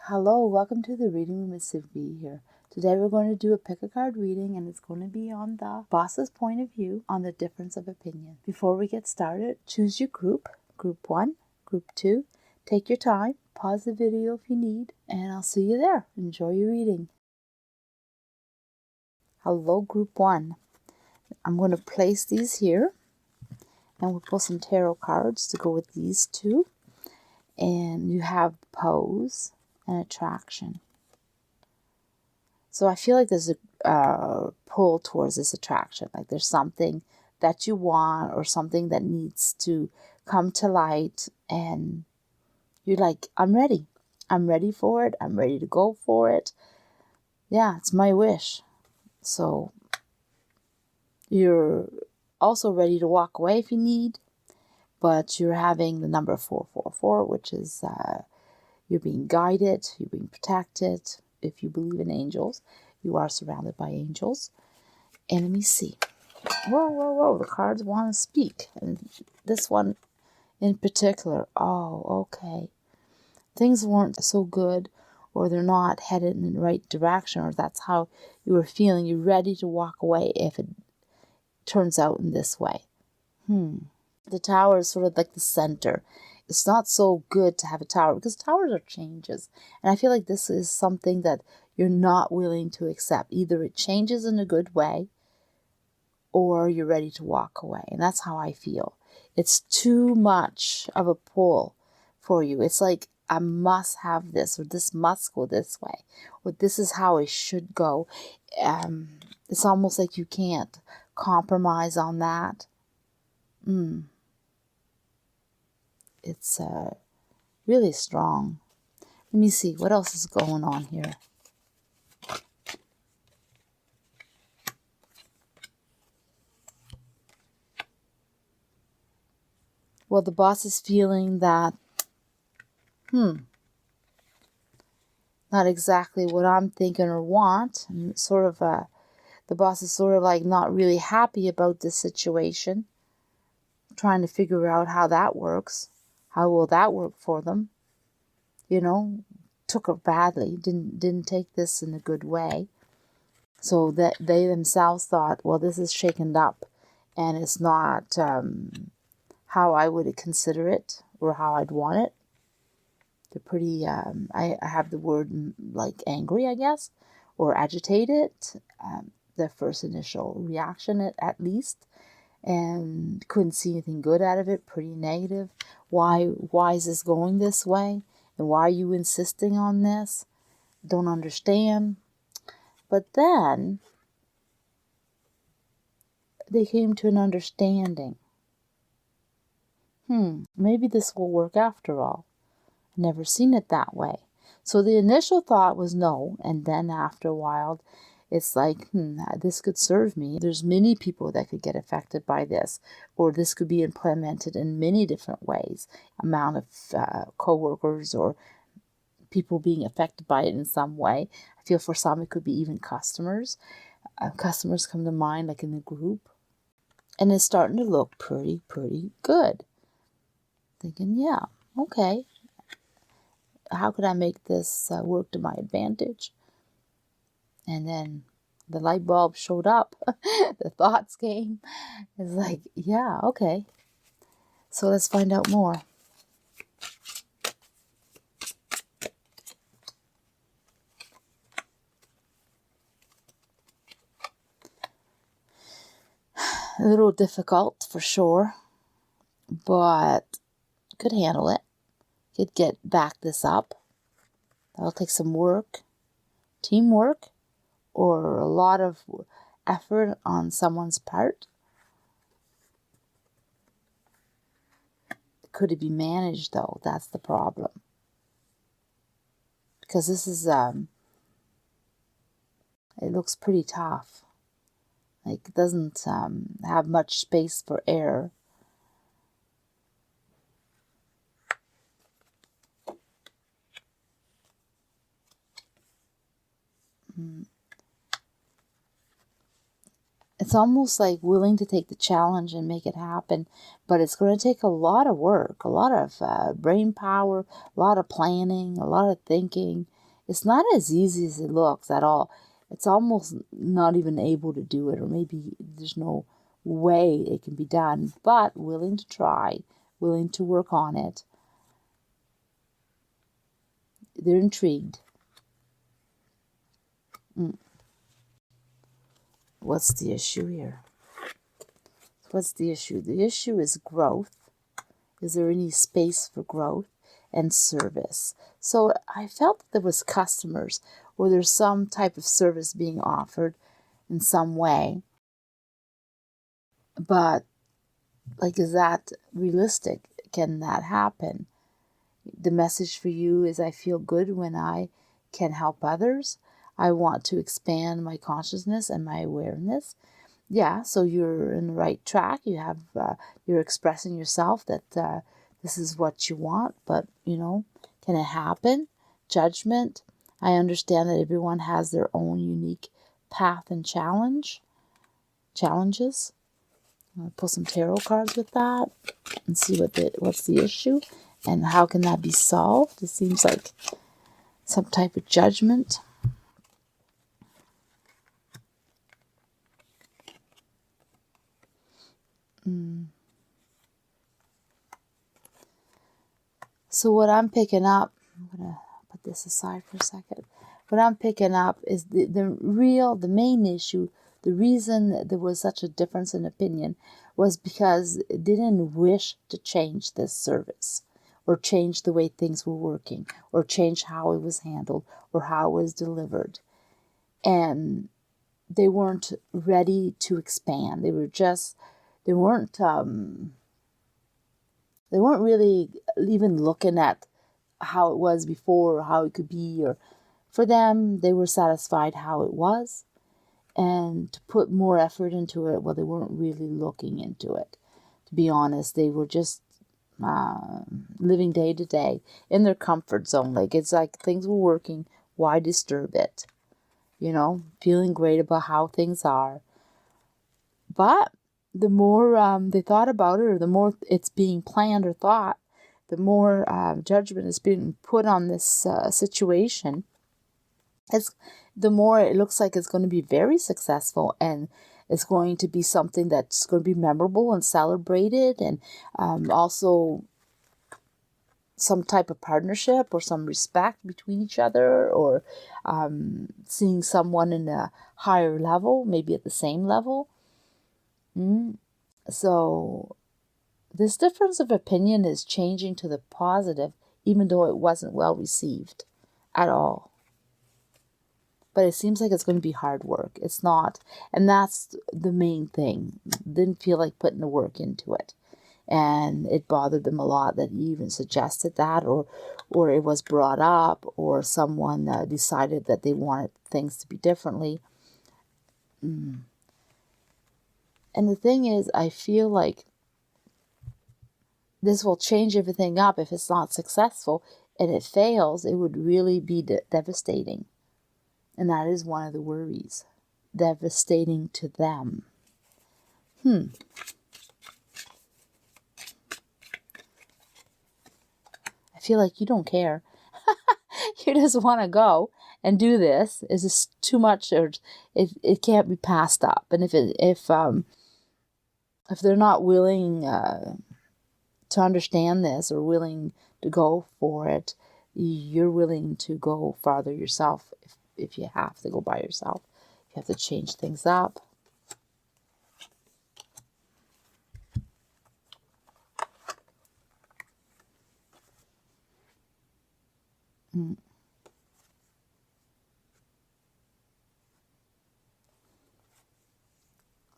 Hello, welcome to the reading room. It's Sylvie here. Today we're going to do a pick a card reading, and it's going to be on the boss's point of view on the difference of opinion. Before we get started, choose your group 1, group 2. Take your time, pause the video if you need, and I'll see you there. Enjoy your reading. Hello, group 1. I'm going to place these here, and we'll pull some tarot cards to go with these two. And you have pose and attraction. So I feel like there's a pull towards this attraction. Like there's something that you want or something that needs to come to light. And you're like, I'm ready. I'm ready for it. I'm ready to go for it. Yeah, it's my wish. So you're also ready to walk away if you need. But you're having the number 444, which is you're being guided, you're being protected. If you believe in angels, you are surrounded by angels. And let me see. Whoa. The cards want to speak. And this one in particular, okay. Things weren't so good, or they're not headed in the right direction, or that's how you were feeling. You're ready to walk away if it turns out in this way. The tower is sort of like the center. It's not so good to have a tower because towers are changes. And I feel like this is something that you're not willing to accept. Either it changes in a good way or you're ready to walk away. And that's how I feel. It's too much of a pull for you. It's like, I must have this, or this must go this way, or this is how it should go. It's almost like you can't compromise on that. It's really strong. Let me see, what else is going on here? Well, the boss is feeling that, not exactly what I'm thinking or want. And sort of, the boss is sort of like not really happy about this situation, trying to figure out how that works. How will that work for them? You know, took it badly, didn't take this in a good way. So that they themselves thought, well, this is shaken up and it's not how I would consider it or how I'd want it. They're pretty, I have the word like angry, I guess, or agitated. The first initial reaction at least. And couldn't see anything good out of it, pretty negative. Why is this going this way? And why are you insisting on this? Don't understand. But then they came to an understanding. Maybe this will work after all. Never seen it that way. So the initial thought was no, and then after a while, it's like, this could serve me. There's many people that could get affected by this, or this could be implemented in many different ways. Amount of co-workers or people being affected by it in some way. I feel for some it could be even customers. Customers come to mind, like in the group. And it's starting to look pretty good. Thinking, yeah, okay. How could I make this work to my advantage? And then the light bulb showed up. The thoughts came. It's like, yeah, okay. So let's find out more. A little difficult for sure, but could handle it. Could back this up. That'll take some work, teamwork, or a lot of effort on someone's part. Could it be managed though? That's the problem. Because this is, it looks pretty tough. Like it doesn't have much space for error. It's almost like willing to take the challenge and make it happen, but it's going to take a lot of work, a lot of brain power, a lot of planning, a lot of thinking. It's not as easy as it looks at all. It's almost not even able to do it, or maybe there's no way it can be done, but willing to try, willing to work on it. They're intrigued. What's the issue here? What's the issue? The issue is growth. Is there any space for growth and service? So I felt that there was customers, or there's some type of service being offered in some way. But, like, is that realistic? Can that happen? The message for you is, I feel good when I can help others. I want to expand my consciousness and my awareness. Yeah, so you're in the right track. You have, you're expressing yourself that this is what you want, but, can it happen? Judgment. I understand that everyone has their own unique path and challenges. I'll pull some tarot cards with that and see what's the issue and how can that be solved. It seems like some type of judgment. So what I'm picking up, I'm going to put this aside for a second. What I'm picking up is the main issue, the reason that there was such a difference in opinion was because it didn't wish to change this service, or change the way things were working, or change how it was handled, or how it was delivered. And they weren't ready to expand. They weren't really even looking at how it was before, or how it could be, or for them, they were satisfied how it was. And to put more effort into it, well, they weren't really looking into it. To be honest, they were just living day to day in their comfort zone. Like, it's like things were working, why disturb it? Feeling great about how things are. But the more they thought about it, or the more it's being planned or thought, the more judgment is being put on this situation. The more it looks like it's going to be very successful, and it's going to be something that's going to be memorable and celebrated, and also some type of partnership or some respect between each other, or seeing someone in a higher level, maybe at the same level. So this difference of opinion is changing to the positive, even though it wasn't well received at all. But it seems like it's going to be hard work. It's not. And that's the main thing. Didn't feel like putting the work into it. And it bothered them a lot that he even suggested that, or it was brought up, or someone decided that they wanted things to be differently. And the thing is, I feel like this will change everything up. If it's not successful and it fails, it would really be devastating. And that is one of the worries. Devastating to them. I feel like you don't care. You just want to go and do this. It's just too much, or it can't be passed up. And if they're not willing to understand this, or willing to go for it, you're willing to go farther yourself. If you have to go by yourself, you have to change things up.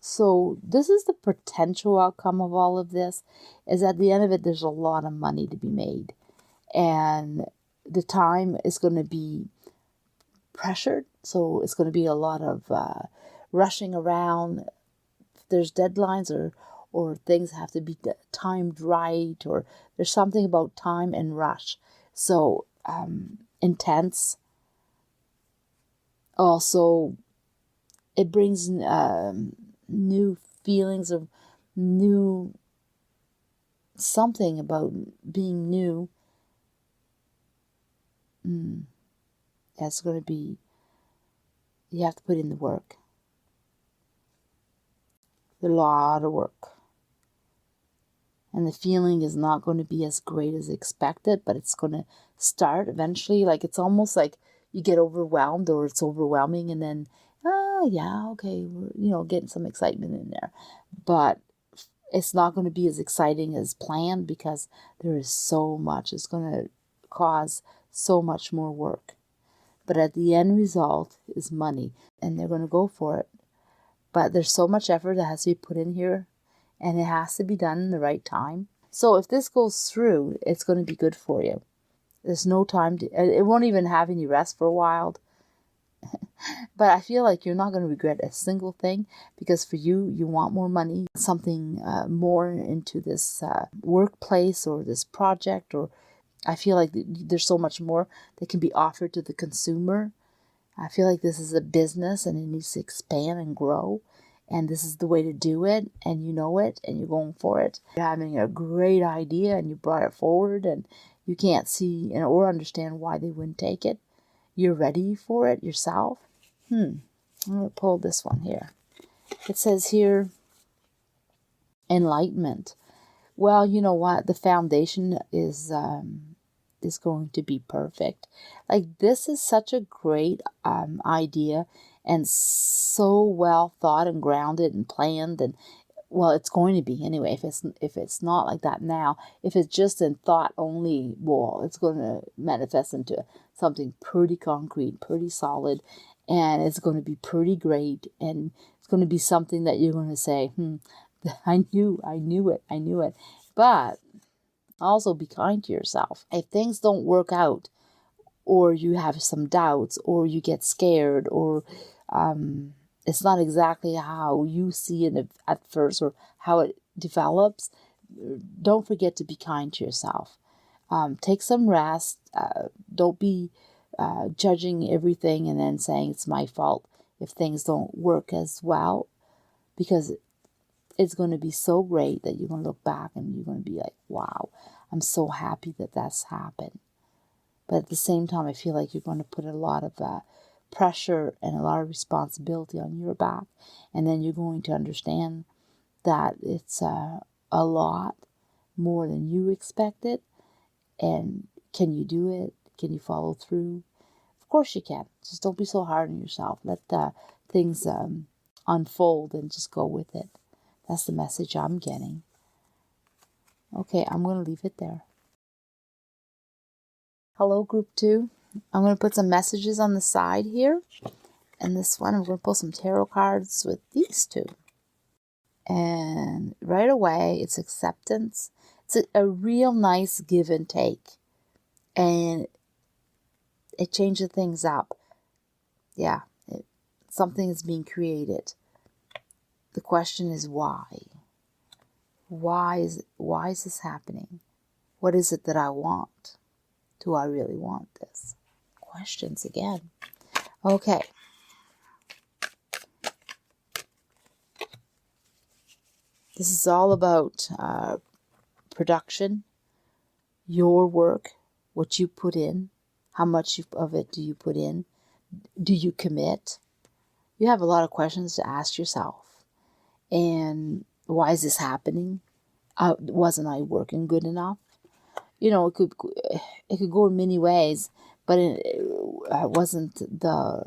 So this is the potential outcome of all of this, is at the end of it, there's a lot of money to be made. And the time is going to be pressured. So it's going to be a lot of rushing around. There's deadlines, or things have to be timed right, or there's something about time and rush. So intense. Also, it brings new feelings of new, something about being new. It's going to be, you have to put in the work. A lot of work. And the feeling is not going to be as great as expected, but it's going to start eventually. Like, it's almost like you get overwhelmed, or it's overwhelming, and then, yeah, okay, we're, getting some excitement in there. But it's not going to be as exciting as planned, because there is so much. It's going to cause so much more work. But at the end result is money, and they're going to go for it. But there's so much effort that has to be put in here, and it has to be done in the right time. So if this goes through, it's going to be good for you. There's no time it won't even have any rest for a while. But I feel like you're not going to regret a single thing, because for you, you want more money, something more into this workplace or this project, or I feel like there's so much more that can be offered to the consumer. I feel like this is a business and it needs to expand and grow. And this is the way to do it, and you know it, and you're going for it. You're having a great idea, and you brought it forward, and you can't see or understand why they wouldn't take it. You're ready for it yourself. I'm going to pull this one here. It says here, enlightenment. Well, you know what? The foundation is going to be perfect. Like, this is such a great idea, and so well thought and grounded and planned, and well, it's going to be anyway. If it's not like that now, if it's just in thought only, well, it's going to manifest into something pretty concrete, pretty solid, and it's going to be pretty great, and it's going to be something that you're going to say, I knew it. But also be kind to yourself. If things don't work out, or you have some doubts, or you get scared, or it's not exactly how you see it at first, or how it develops, don't forget to be kind to yourself. Take some rest. Don't be judging everything and then saying it's my fault if things don't work as well, because it's going to be so great that you're going to look back and you're going to be like, wow, I'm so happy that that's happened. But at the same time, I feel like you're going to put a lot of pressure and a lot of responsibility on your back. And then you're going to understand that it's a lot more than you expected. And can you do it? Can you follow through? Of course you can. Just don't be so hard on yourself. Let things unfold and just go with it. That's the message I'm getting. Okay, I'm going to leave it there. Hello, group 2. I'm going to put some messages on the side here. And this one, I'm going to pull some tarot cards with these two. And right away, it's acceptance. It's a real nice give and take. And it changes things up. Yeah, something is being created. The question is why? Why is this happening? What is it that I want? Do I really want this? Questions again. Okay. This is all about production, your work, what you put in, how much of it do you put in, do you commit? You have a lot of questions to ask yourself. And why is this happening? Wasn't I working good enough? It could go in many ways, but it wasn't the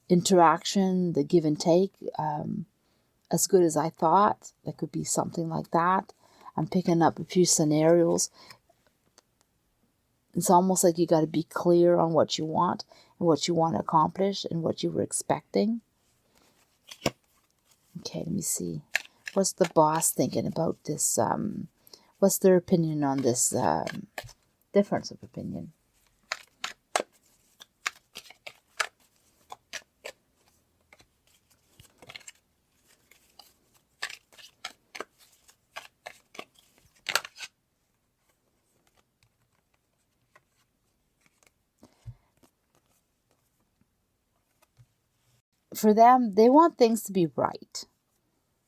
interaction, the give and take, as good as I thought. There could be something like that. I'm picking up a few scenarios. It's almost like you got to be clear on what you want and what you want to accomplish and what you were expecting. Okay, let me see. What's the boss thinking about this? What's their opinion on this difference of opinion? For them, they want things to be right.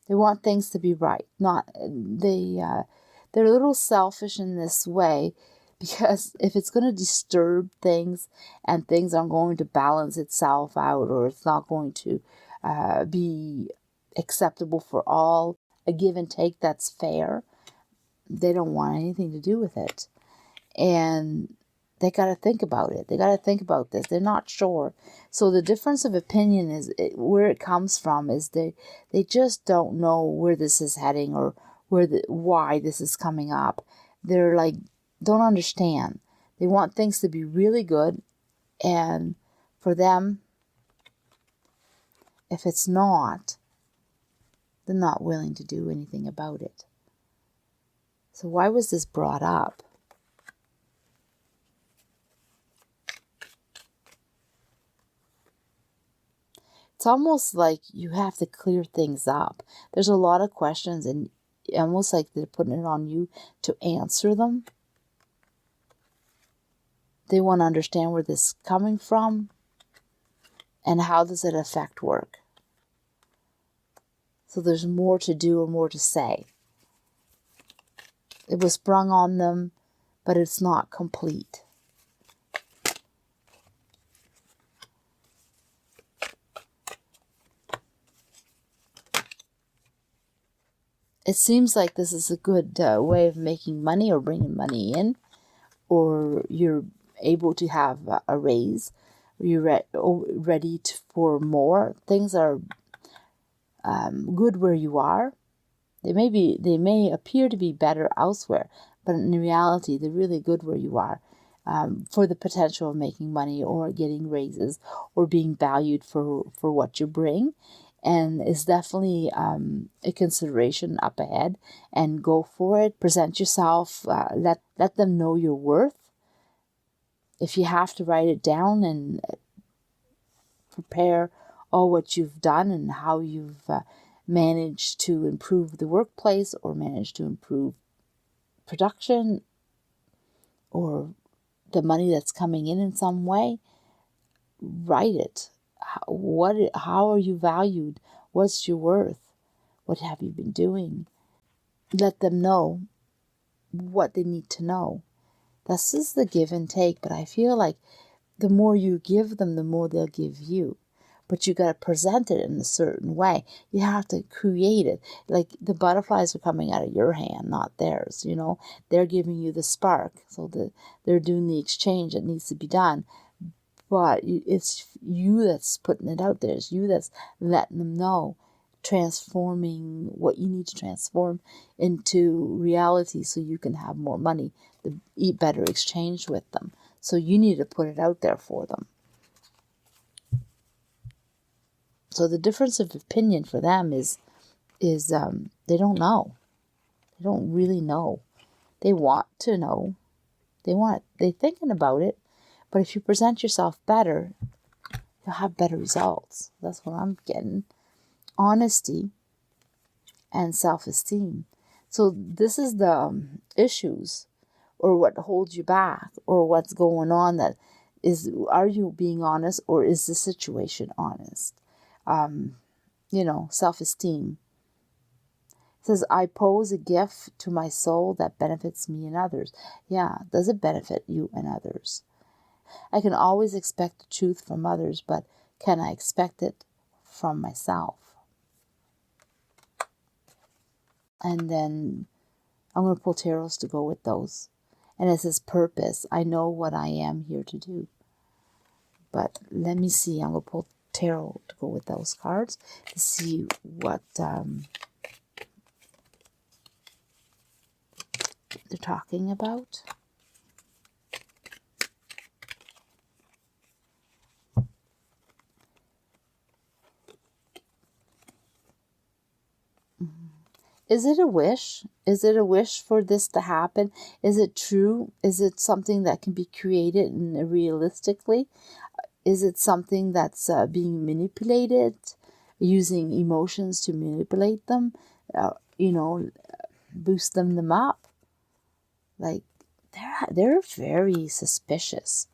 They want things to be right. They're a little selfish in this way, Because if it's going to disturb things and things aren't going to balance itself out, or it's not going to be acceptable for all, a give and take that's fair, they don't want anything to do with it. And they got to think about it. They got to think about this. They're not sure. So the difference of opinion is where it comes from is they just don't know where this is heading, or why this is coming up. They're like, don't understand. They want things to be really good, and for them, if it's not, they're not willing to do anything about it. So why was this brought up? It's almost like you have to clear things up. There's a lot of questions, and almost like they're putting it on you to answer them. They want to understand where this is coming from and how does it affect work. So there's more to do or more to say. It was sprung on them, but it's not complete. It seems like this is a good way of making money or bringing money in, or you're able to have a raise, or you're ready for more. Things are good where you are. They may appear to be better elsewhere, but in reality, they're really good where you are, for the potential of making money or getting raises or being valued for what you bring. And it's definitely a consideration up ahead, and go for it. Present yourself. Let them know your worth. If you have to write it down and prepare all what you've done and how you've managed to improve the workplace, or managed to improve production, or the money that's coming in some way, write it. How are you valued? What's your worth? What have you been doing? Let them know what they need to know. This is the give and take, but I feel like the more you give them, the more they'll give you. But you got to present it in a certain way. You have to create it. Like the butterflies are coming out of your hand, not theirs. They're giving you the spark. So they're doing the exchange that needs to be done. But it's you that's putting it out there. It's you that's letting them know, transforming what you need to transform into reality so you can have more money, eat better exchange with them. So you need to put it out there for them. So the difference of opinion for them is they don't know. They don't really know. They want to know. They're thinking about it. But if you present yourself better, you'll have better results. That's what I'm getting. Honesty and self-esteem. So this is the issues, or what holds you back, or what's going on. Are you being honest, or is the situation honest? Self-esteem. It says, I pose a gift to my soul that benefits me and others. Yeah, does it benefit you and others? I can always expect the truth from others, but can I expect it from myself? And then I'm going to pull tarots to go with those. And it says purpose. I know what I am here to do. But let me see. I'm going to pull tarot to go with those cards to see what they're talking about. Is it a wish? Is it a wish for this to happen? Is it true? Is it something that can be created realistically? Is it something that's being manipulated, using emotions to manipulate them, boost them up? Like, they're very suspicious.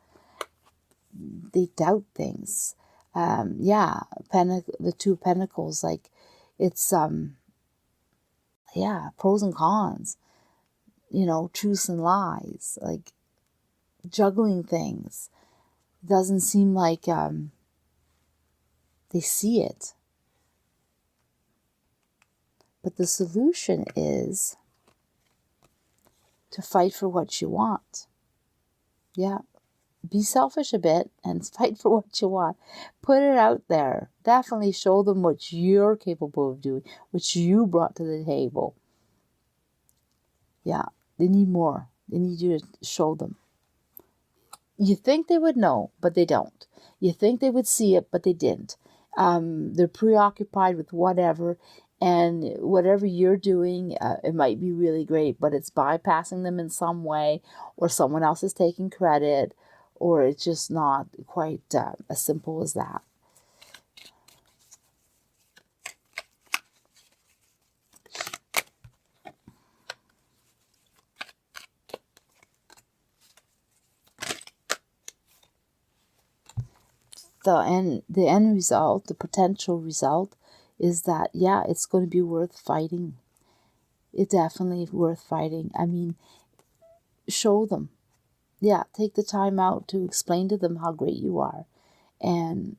They doubt things. The Two of Pentacles, like, it's pros and cons, truths and lies. Like, juggling things. It doesn't seem like they see it. But the solution is to fight for what you want. Yeah. Be selfish a bit and fight for what you want. Put it out there. Definitely show them what you're capable of doing, what you brought to the table. Yeah. They need more. They need you to show them. You think they would know, but they don't. You think they would see it, but they didn't. They're preoccupied with whatever, and whatever you're doing, it might be really great, but it's bypassing them in some way, or someone else is taking credit, or it's just not quite as simple as that. The end result, the potential result, is that, yeah, it's going to be worth fighting. It's definitely worth fighting. I mean, show them. Yeah, take the time out to explain to them how great you are, and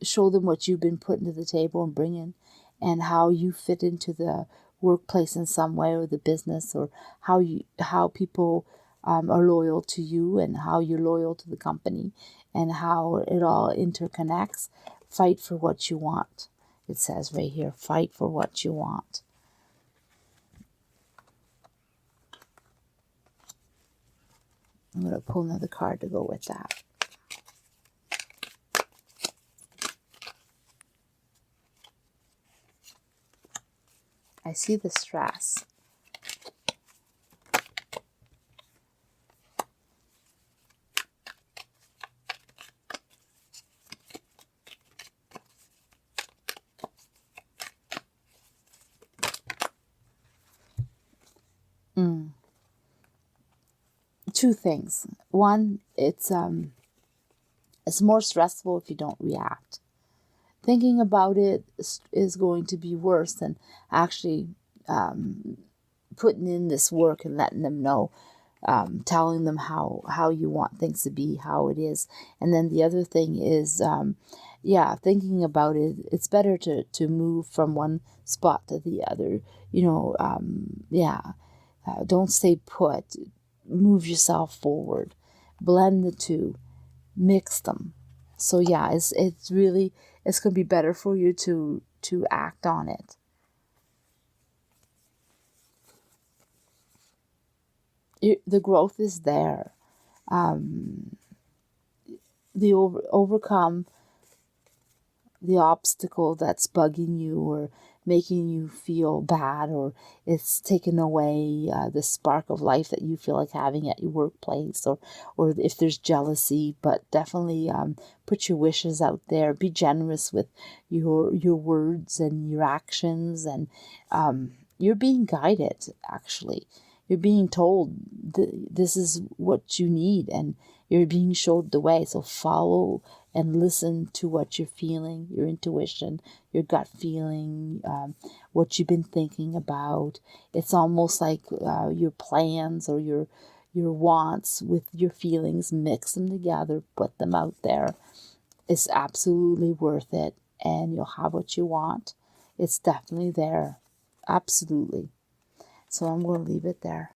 show them what you've been putting to the table and bringing, and how you fit into the workplace in some way, or the business, or how people are loyal to you, and how you're loyal to the company, and how it all interconnects. Fight for what you want. It says right here, fight for what you want. I'm going to pull another card to go with that. I see the stress. Two things. One, it's more stressful if you don't react. Thinking about it is going to be worse than actually putting in this work and letting them know, telling them how you want things to be, how it is. And then the other thing is, thinking about it, it's better to move from one spot to the other. Don't stay put. Move yourself forward. Blend the two. Mix them. So yeah, it's going to be better for you to act on it. The growth is there. The overcome the obstacle that's bugging you or making you feel bad, or it's taken away the spark of life that you feel like having at your workplace, or if there's jealousy. But definitely put your wishes out there. Be generous with your words and your actions, and you're being guided. Actually, you're being told this is what you need, and you're being showed the way. So follow and listen to what you're feeling, your intuition, your gut feeling, what you've been thinking about. It's almost like your plans or your wants with your feelings. Mix them together, put them out there. It's absolutely worth it, and you'll have what you want. It's definitely there. Absolutely. So I'm going to leave it there.